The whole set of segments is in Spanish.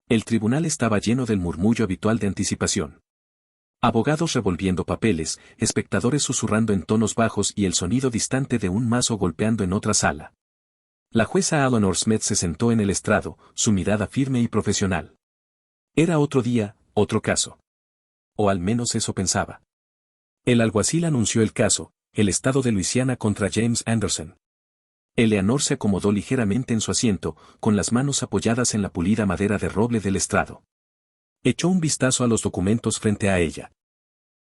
El tribunal estaba lleno del murmullo habitual de anticipación. Abogados revolviendo papeles, espectadores susurrando en tonos bajos y el sonido distante de un mazo golpeando en otra sala. La jueza Eleanor Smith se sentó en el estrado, su mirada firme y profesional. Era otro día, otro caso. O al menos eso pensaba. El alguacil anunció el caso, el estado de Luisiana contra James Anderson. Eleanor se acomodó ligeramente en su asiento, con las manos apoyadas en la pulida madera de roble del estrado. Echó un vistazo a los documentos frente a ella.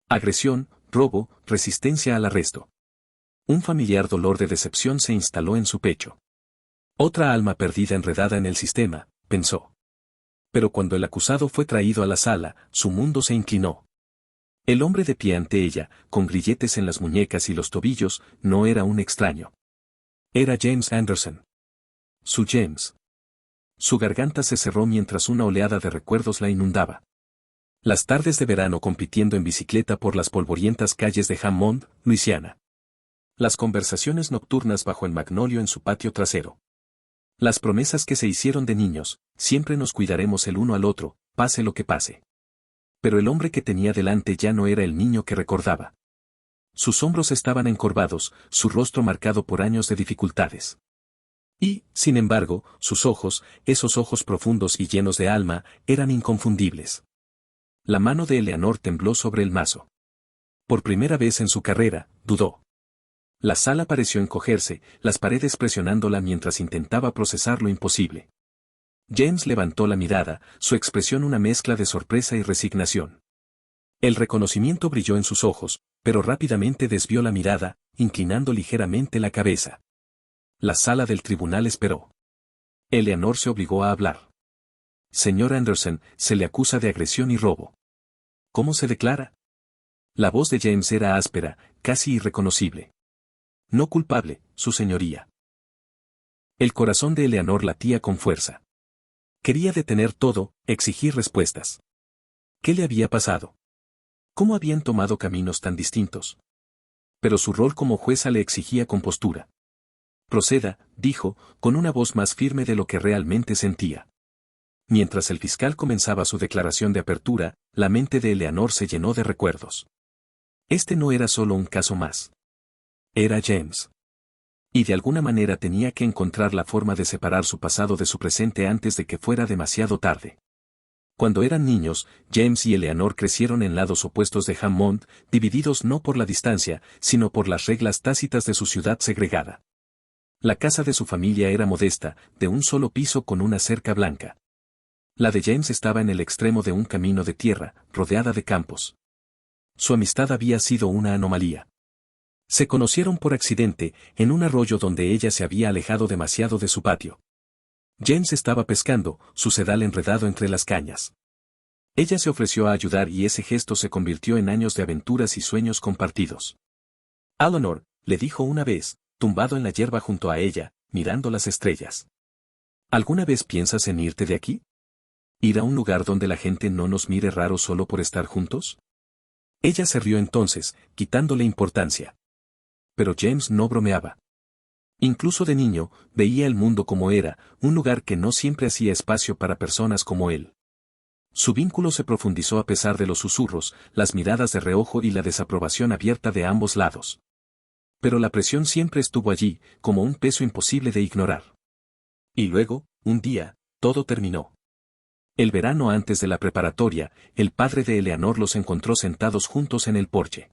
Agresión, robo, resistencia al arresto. Un familiar dolor de decepción se instaló en su pecho. Otra alma perdida enredada en el sistema, pensó. Pero cuando el acusado fue traído a la sala, su mundo se inclinó. El hombre de pie ante ella, con grilletes en las muñecas y los tobillos, no era un extraño. Era James Anderson. Su James. Su garganta se cerró mientras una oleada de recuerdos la inundaba. Las tardes de verano compitiendo en bicicleta por las polvorientas calles de Hammond, Luisiana. Las conversaciones nocturnas bajo el magnolio en su patio trasero. Las promesas que se hicieron de niños, siempre nos cuidaremos el uno al otro, pase lo que pase. Pero el hombre que tenía delante ya no era el niño que recordaba. Sus hombros estaban encorvados, su rostro marcado por años de dificultades. Y, sin embargo, sus ojos, esos ojos profundos y llenos de alma, eran inconfundibles. La mano de Eleanor tembló sobre el mazo. Por primera vez en su carrera, dudó. La sala pareció encogerse, las paredes presionándola mientras intentaba procesar lo imposible. James levantó la mirada, su expresión una mezcla de sorpresa y resignación. El reconocimiento brilló en sus ojos, pero rápidamente desvió la mirada, inclinando ligeramente la cabeza. La sala del tribunal esperó. Eleanor se obligó a hablar. Señor Anderson, se le acusa de agresión y robo. ¿Cómo se declara? La voz de James era áspera, casi irreconocible. No culpable, su señoría. El corazón de Eleanor latía con fuerza. Quería detener todo, exigir respuestas. ¿Qué le había pasado? ¿Cómo habían tomado caminos tan distintos? Pero su rol como jueza le exigía compostura. Proceda, dijo, con una voz más firme de lo que realmente sentía. Mientras el fiscal comenzaba su declaración de apertura, la mente de Eleanor se llenó de recuerdos. Este no era solo un caso más. Era James. Y de alguna manera tenía que encontrar la forma de separar su pasado de su presente antes de que fuera demasiado tarde. Cuando eran niños, James y Eleanor crecieron en lados opuestos de Hammond, divididos no por la distancia, sino por las reglas tácitas de su ciudad segregada. La casa de su familia era modesta, de un solo piso con una cerca blanca. La de James estaba en el extremo de un camino de tierra, rodeada de campos. Su amistad había sido una anomalía. Se conocieron por accidente, en un arroyo donde ella se había alejado demasiado de su patio. James estaba pescando, su sedal enredado entre las cañas. Ella se ofreció a ayudar y ese gesto se convirtió en años de aventuras y sueños compartidos. Eleanor, le dijo una vez, tumbado en la hierba junto a ella, mirando las estrellas. ¿Alguna vez piensas en irte de aquí? ¿Ir a un lugar donde la gente no nos mire raro solo por estar juntos? Ella se rió entonces, quitándole importancia. Pero James no bromeaba. Incluso de niño, veía el mundo como era, un lugar que no siempre hacía espacio para personas como él. Su vínculo se profundizó a pesar de los susurros, las miradas de reojo y la desaprobación abierta de ambos lados. Pero la presión siempre estuvo allí, como un peso imposible de ignorar. Y luego, un día, todo terminó. El verano antes de la preparatoria, el padre de Eleanor los encontró sentados juntos en el porche.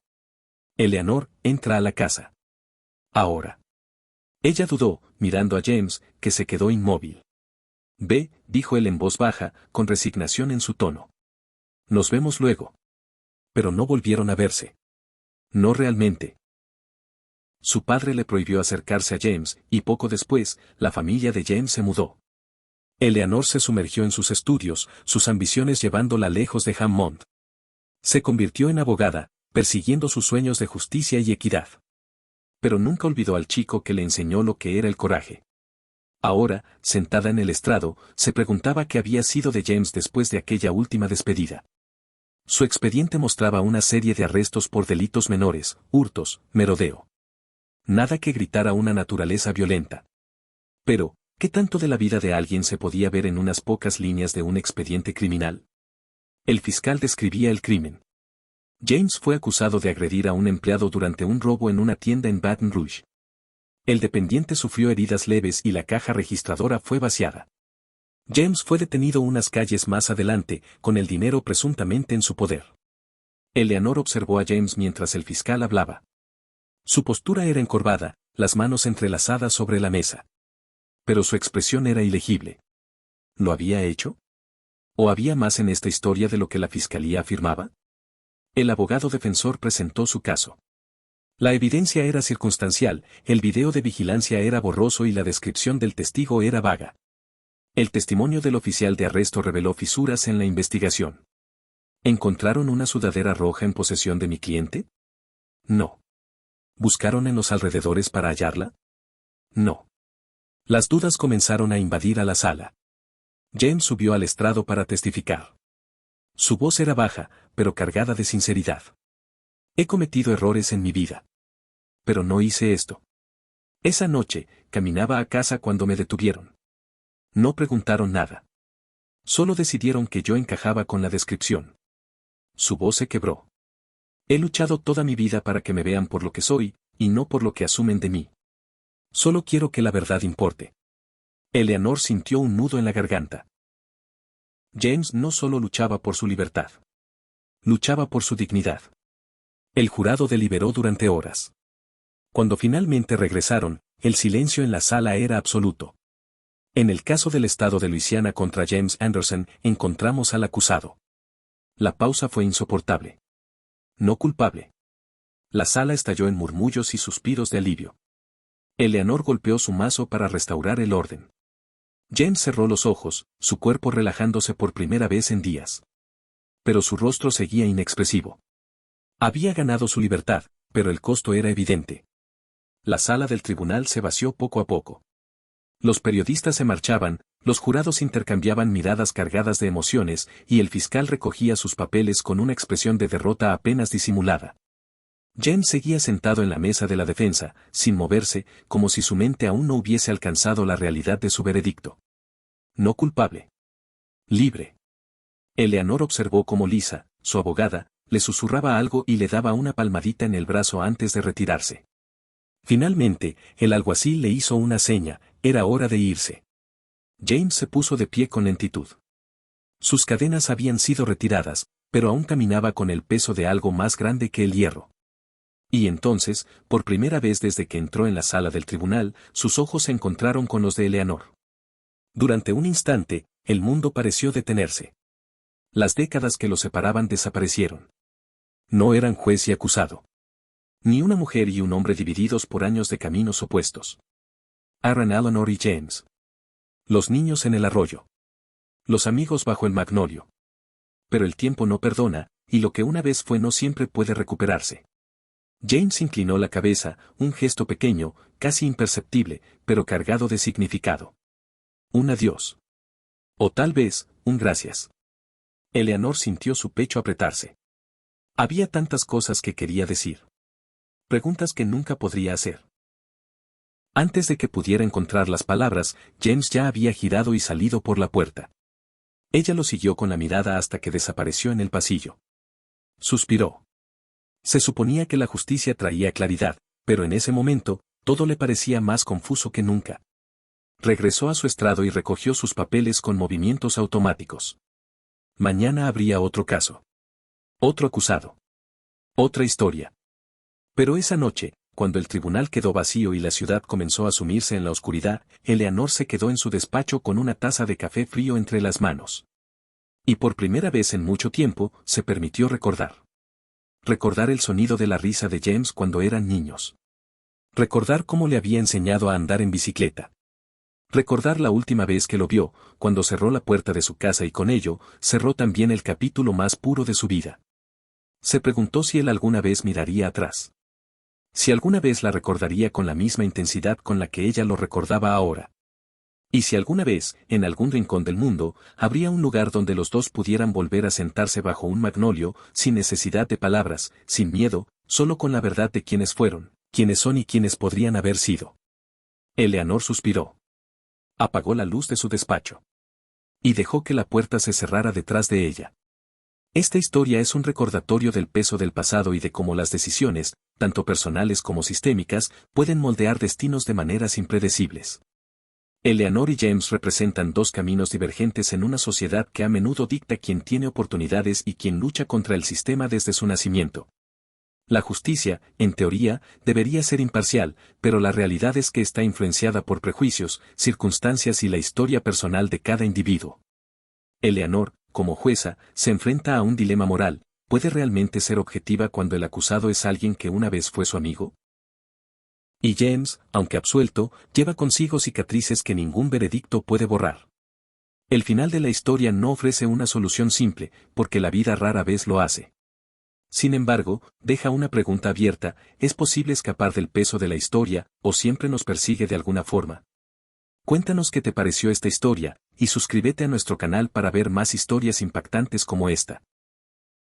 Eleanor, entra a la casa. Ahora. Ella dudó, mirando a James, que se quedó inmóvil. Ve, dijo él en voz baja, con resignación en su tono. Nos vemos luego. Pero no volvieron a verse. No realmente. Su padre le prohibió acercarse a James, y poco después, la familia de James se mudó. Eleanor se sumergió en sus estudios, sus ambiciones llevándola lejos de Hammond. Se convirtió en abogada, persiguiendo sus sueños de justicia y equidad. Pero nunca olvidó al chico que le enseñó lo que era el coraje. Ahora, sentada en el estrado, se preguntaba qué había sido de James después de aquella última despedida. Su expediente mostraba una serie de arrestos por delitos menores, hurtos, merodeo. Nada que gritara una naturaleza violenta. Pero, ¿Qué tanto de la vida de alguien se podía ver en unas pocas líneas de un expediente criminal? El fiscal describía el crimen. James fue acusado de agredir a un empleado durante un robo en una tienda en Baton Rouge. El dependiente sufrió heridas leves y la caja registradora fue vaciada. James fue detenido unas calles más adelante, con el dinero presuntamente en su poder. Eleanor observó a James mientras el fiscal hablaba. Su postura era encorvada, las manos entrelazadas sobre la mesa. Pero su expresión era ilegible. ¿Lo había hecho? ¿O había más en esta historia de lo que la fiscalía afirmaba? El abogado defensor presentó su caso. La evidencia era circunstancial, el video de vigilancia era borroso y la descripción del testigo era vaga. El testimonio del oficial de arresto reveló fisuras en la investigación. ¿Encontraron una sudadera roja en posesión de mi cliente? No. ¿Buscaron en los alrededores para hallarla? No. Las dudas comenzaron a invadir a la sala. James subió al estrado para testificar. Su voz era baja, pero cargada de sinceridad. He cometido errores en mi vida. Pero no hice esto. Esa noche, caminaba a casa cuando me detuvieron. No preguntaron nada. Solo decidieron que yo encajaba con la descripción. Su voz se quebró. He luchado toda mi vida para que me vean por lo que soy, y no por lo que asumen de mí. Solo quiero que la verdad importe. Eleanor sintió un nudo en la garganta. James no solo luchaba por su libertad. Luchaba por su dignidad. El jurado deliberó durante horas. Cuando finalmente regresaron, el silencio en la sala era absoluto. En el caso del estado de Luisiana contra James Anderson, encontramos al acusado. La pausa fue insoportable. No culpable. La sala estalló en murmullos y suspiros de alivio. Eleanor golpeó su mazo para restaurar el orden. James cerró los ojos, su cuerpo relajándose por primera vez en días. Pero su rostro seguía inexpresivo. Había ganado su libertad, pero el costo era evidente. La sala del tribunal se vació poco a poco. Los periodistas se marchaban, los jurados intercambiaban miradas cargadas de emociones, y el fiscal recogía sus papeles con una expresión de derrota apenas disimulada. James seguía sentado en la mesa de la defensa, sin moverse, como si su mente aún no hubiese alcanzado la realidad de su veredicto. No culpable. Libre. Eleanor observó cómo Lisa, su abogada, le susurraba algo y le daba una palmadita en el brazo antes de retirarse. Finalmente, el alguacil le hizo una seña, era hora de irse. James se puso de pie con lentitud. Sus cadenas habían sido retiradas, pero aún caminaba con el peso de algo más grande que el hierro. Y entonces, por primera vez desde que entró en la sala del tribunal, sus ojos se encontraron con los de Eleanor. Durante un instante, el mundo pareció detenerse. Las décadas que los separaban desaparecieron. No eran juez y acusado. Ni una mujer y un hombre divididos por años de caminos opuestos. Eran Eleanor y James. Los niños en el arroyo. Los amigos bajo el magnolio. Pero el tiempo no perdona, y lo que una vez fue no siempre puede recuperarse. James inclinó la cabeza, un gesto pequeño, casi imperceptible, pero cargado de significado. Un adiós. O tal vez, un gracias. Eleanor sintió su pecho apretarse. Había tantas cosas que quería decir. Preguntas que nunca podría hacer. Antes de que pudiera encontrar las palabras, James ya había girado y salido por la puerta. Ella lo siguió con la mirada hasta que desapareció en el pasillo. Suspiró. Se suponía que la justicia traía claridad, pero en ese momento, todo le parecía más confuso que nunca. Regresó a su estrado y recogió sus papeles con movimientos automáticos. Mañana habría otro caso. Otro acusado. Otra historia. Pero esa noche, cuando el tribunal quedó vacío y la ciudad comenzó a sumirse en la oscuridad, Eleanor se quedó en su despacho con una taza de café frío entre las manos. Y por primera vez en mucho tiempo, se permitió recordar. Recordar el sonido de la risa de James cuando eran niños. Recordar cómo le había enseñado a andar en bicicleta. Recordar la última vez que lo vio, cuando cerró la puerta de su casa y con ello, cerró también el capítulo más puro de su vida. Se preguntó si él alguna vez miraría atrás. Si alguna vez la recordaría con la misma intensidad con la que ella lo recordaba ahora. Y si alguna vez, en algún rincón del mundo, habría un lugar donde los dos pudieran volver a sentarse bajo un magnolio, sin necesidad de palabras, sin miedo, solo con la verdad de quiénes fueron, quiénes son y quiénes podrían haber sido. Eleanor suspiró. Apagó la luz de su despacho. Y dejó que la puerta se cerrara detrás de ella. Esta historia es un recordatorio del peso del pasado y de cómo las decisiones, tanto personales como sistémicas, pueden moldear destinos de maneras impredecibles. Eleanor y James representan dos caminos divergentes en una sociedad que a menudo dicta quién tiene oportunidades y quién lucha contra el sistema desde su nacimiento. La justicia, en teoría, debería ser imparcial, pero la realidad es que está influenciada por prejuicios, circunstancias y la historia personal de cada individuo. Eleanor, como jueza, se enfrenta a un dilema moral: ¿puede realmente ser objetiva cuando el acusado es alguien que una vez fue su amigo? Y James, aunque absuelto, lleva consigo cicatrices que ningún veredicto puede borrar. El final de la historia no ofrece una solución simple, porque la vida rara vez lo hace. Sin embargo, deja una pregunta abierta: ¿es posible escapar del peso de la historia, o siempre nos persigue de alguna forma? Cuéntanos qué te pareció esta historia, y suscríbete a nuestro canal para ver más historias impactantes como esta.